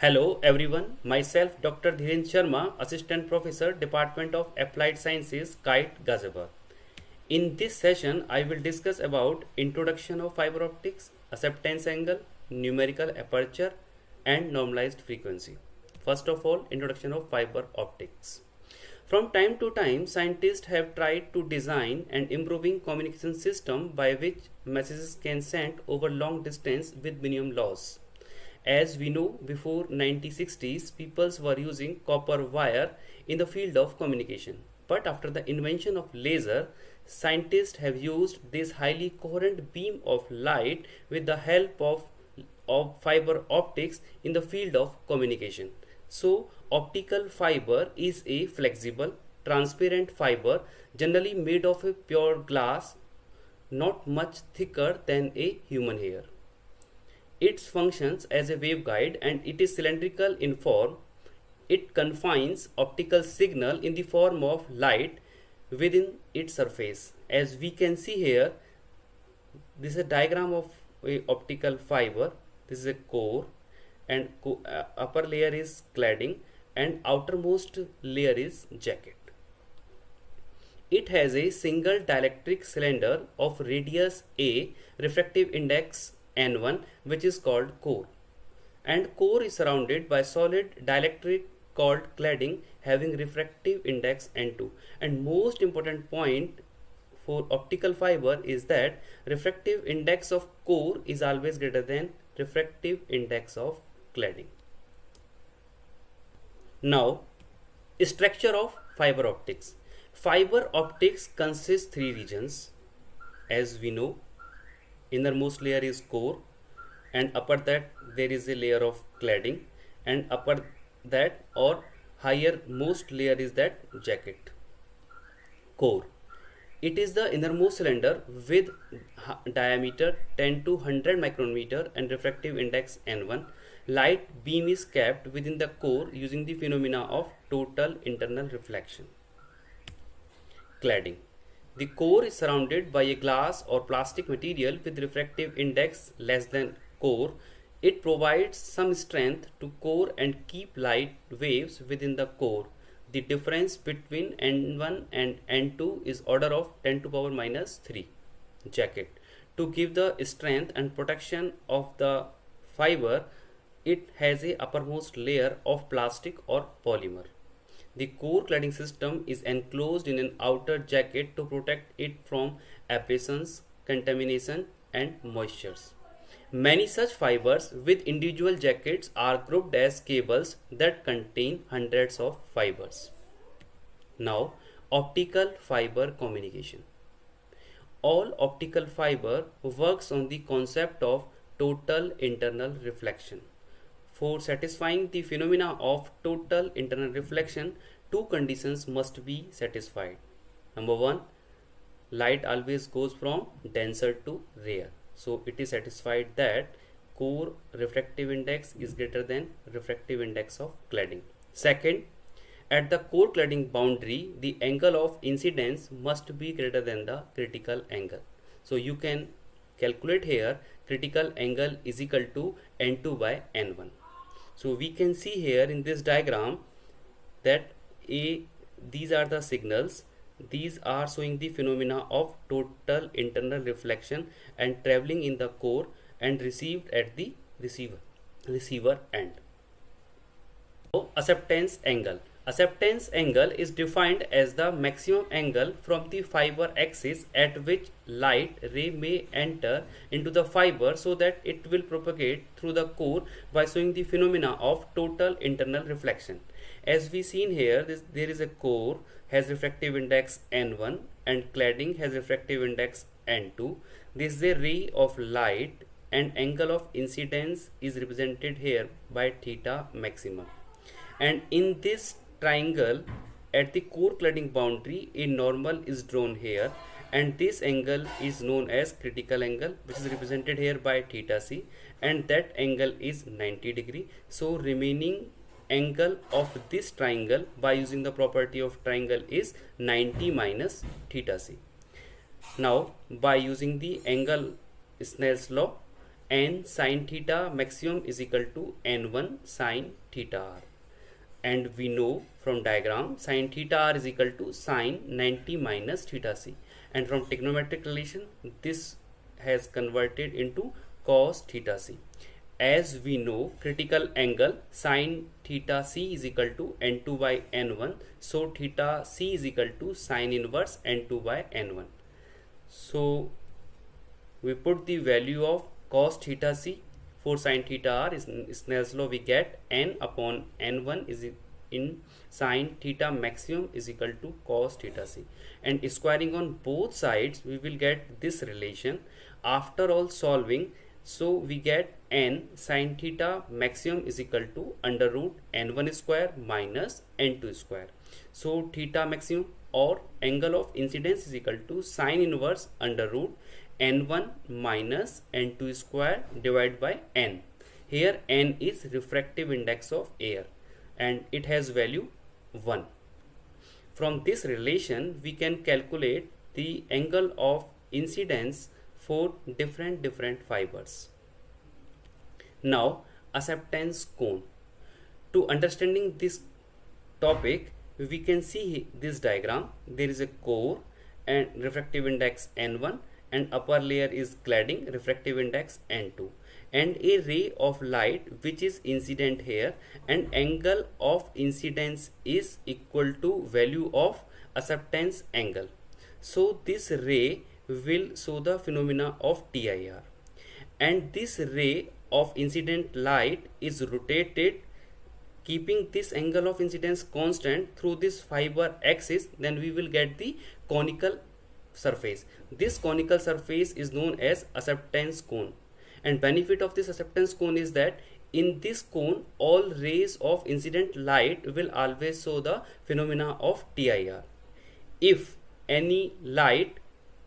Hello everyone, myself Dr. Dhiren Sharma, Assistant Professor, Department of Applied Sciences, KITE, Ghaziabad. In this session, I will discuss about introduction of fiber optics, acceptance angle, numerical aperture and normalized frequency. First of all, introduction of fiber optics. From time to time, scientists have tried to design and improving communication system by which messages can send over long distance with minimum loss. As we know, before 1960s, peoples were using copper wire in the field of communication. But after the invention of laser, scientists have used this highly coherent beam of light with the help of fiber optics in the field of communication. So, optical fiber is a flexible, transparent fiber generally made of a pure glass, not much thicker than a human hair. It functions as a waveguide and it is cylindrical in form. It confines optical signal in the form of light within its surface. As we can see here, this is a diagram of a optical fiber. This is a core and upper layer is cladding and outermost layer is jacket. It has a single dielectric cylinder of radius A, refractive index N1, which is called core, and core is surrounded by solid dielectric called cladding having refractive index N2. And most important point for optical fiber is that refractive index of core is always greater than refractive index of cladding. Now, structure of fiber optics. Fiber optics consists three regions. As we know, innermost layer is core, and upper that there is a layer of cladding, and upper that or higher most layer is that jacket. Core, it is the innermost cylinder with diameter 10 to 100 micrometer and refractive index N1. Light beam is kept within the core using the phenomena of total internal reflection. Cladding, the core is surrounded by a glass or plastic material with refractive index less than core. It provides some strength to core and keep light waves within the core. The difference between N1 and N2 is order of 10 to power minus 3. Jacket, to give the strength and protection of the fiber, it has a uppermost layer of plastic or polymer. The core cladding system is enclosed in an outer jacket to protect it from abrasions, contamination and moistures. Many such fibers with individual jackets are grouped as cables that contain hundreds of fibers. Now, optical fiber communication. All optical fiber works on the concept of total internal reflection. For satisfying the phenomena of total internal reflection, two conditions must be satisfied. Number one, light always goes from denser to rare. So it is satisfied that core refractive index is greater than refractive index of cladding. Second, at the core cladding boundary, the angle of incidence must be greater than the critical angle. So you can calculate here critical angle is equal to N2 by N1. So we can see here in this diagram that these are the signals. These are showing the phenomena of total internal reflection and traveling in the core and received at the receiver end. So, acceptance angle. Acceptance angle is defined as the maximum angle from the fiber axis at which light ray may enter into the fiber so that it will propagate through the core by showing the phenomena of total internal reflection. As we seen here, there is a core has refractive index N1 and cladding has refractive index N2. This is a ray of light and angle of incidence is represented here by theta maximum. And in this triangle at the core cladding boundary, a normal is drawn here, and this angle is known as critical angle, which is represented here by theta c, and that angle is 90 degree. So remaining angle of this triangle by using the property of triangle is 90 minus theta c. Now by using the angle Snell's law, n sin theta maximum is equal to n1 sin theta r. And we know from diagram sin theta r is equal to sin 90 minus theta c, and from trigonometric relation this has converted into cos theta c. As we know, critical angle sin theta c is equal to n2 by n1, so theta c is equal to sin inverse n2 by n1. So we put the value of cos theta c for sin theta r is Snell's law. We get n upon n1 is in sin theta maximum is equal to cos theta c, and squaring on both sides we will get this relation. After all solving, so we get n sin theta maximum is equal to under root n1 square minus n2 square. So theta maximum or angle of incidence is equal to sin inverse under root n1 minus n2 square divided by n. Here n is refractive index of air and it has value 1. From this relation we can calculate the angle of incidence for different fibers. Now acceptance cone. To understanding this topic, we can see this diagram. There is a core and refractive index n1, and upper layer is cladding, refractive index n2, and a ray of light which is incident here, and angle of incidence is equal to value of acceptance angle. So this ray will show the phenomena of TIR, and this ray of incident light is rotated keeping this angle of incidence constant through this fiber axis. Then we will get the conical surface. This conical surface is known as acceptance cone, and benefit of this acceptance cone is that in this cone all rays of incident light will always show the phenomena of TIR. If any light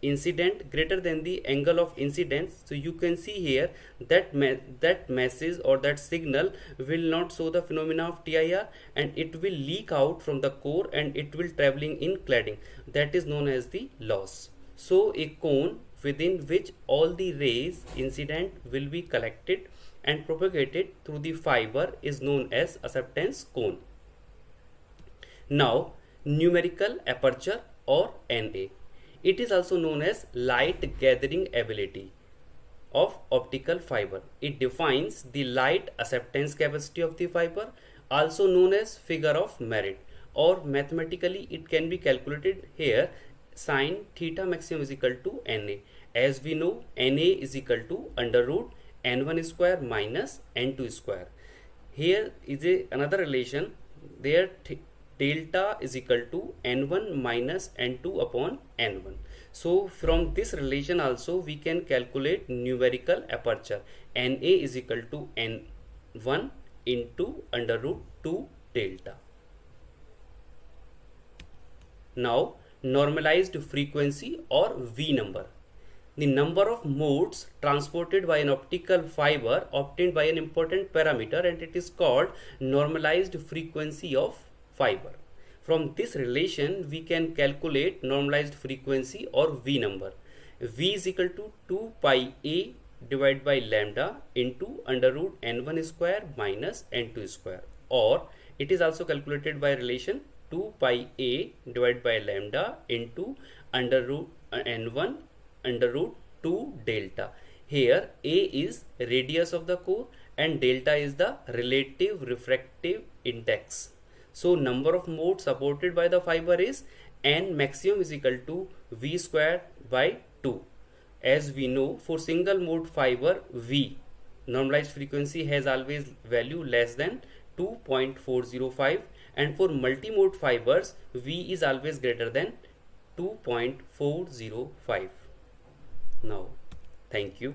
incident greater than the angle of incidence, so you can see here that that message or that signal will not show the phenomena of TIR, and it will leak out from the core and it will traveling in cladding. That is known as the loss. So a cone within which all the rays incident will be collected and propagated through the fiber is known as acceptance cone. Now numerical aperture or NA. It is also known as light gathering ability of optical fiber. It defines the light acceptance capacity of the fiber, also known as figure of merit, or mathematically it can be calculated here. Sin theta maximum is equal to NA. As we know, NA is equal to under root n1 square minus n2 square. Here is another relation. There delta is equal to n1 minus n2 upon n1. So from this relation also we can calculate numerical aperture. NA is equal to n1 into under root 2 delta. Now normalized frequency or V number. The number of modes transported by an optical fiber obtained by an important parameter, and it is called normalized frequency of fiber. From this relation we can calculate normalized frequency or V number. V is equal to 2 pi a divided by lambda into under root n1 square minus n2 square, or it is also calculated by relation 2 pi a divided by lambda into under root n1 under root 2 delta. Here a is radius of the core and delta is the relative refractive index. So number of modes supported by the fiber is n maximum is equal to V square by 2. As we know, for single mode fiber V normalized frequency has always value less than 2.405, and for multi-mode fibers V is always greater than 2.405. Now, thank you.